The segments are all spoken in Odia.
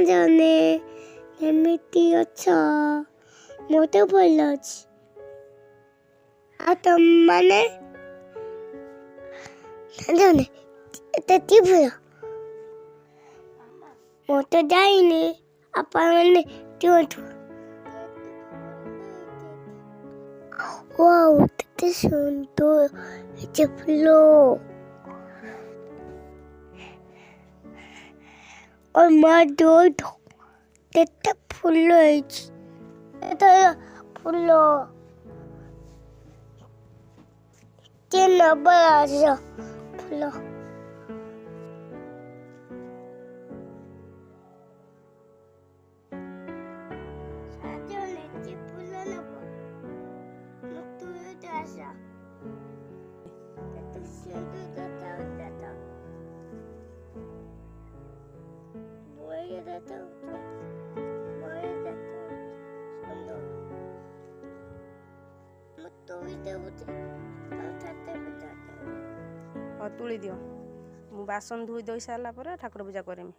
ଜଣେ ଏମିତି ଅଛ ମୋତେ ଭଲ ଅଛି। ଆଉ ତମମାନେ ଜଣେ ଏତେ ଭଲ ମୁଁ ତ ଯାଇନି ଆପଣମାନେ ଦିଅନ୍ତୁ। Wow, କେତେ ସୁନ୍ଦର ଏତେ ଫୁଲ। ମା ଦଉଥ କେତେ ଫୁଲ ହେଇଛି। ଏତେ ଫୁଲ କିଏ ନବ ଆସ ଫୁଲ। ତୁଳି ଦିଅ ମୁଁ ବାସନ ଧୋଇ ଦେଇ ସାରିଲା ପରେ ଠାକୁର ପୂଜା କରିମି।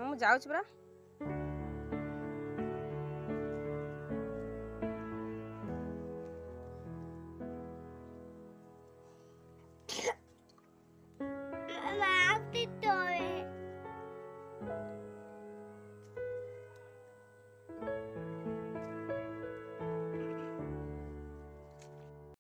ମୁଁ ଯାଉଛି ପରା।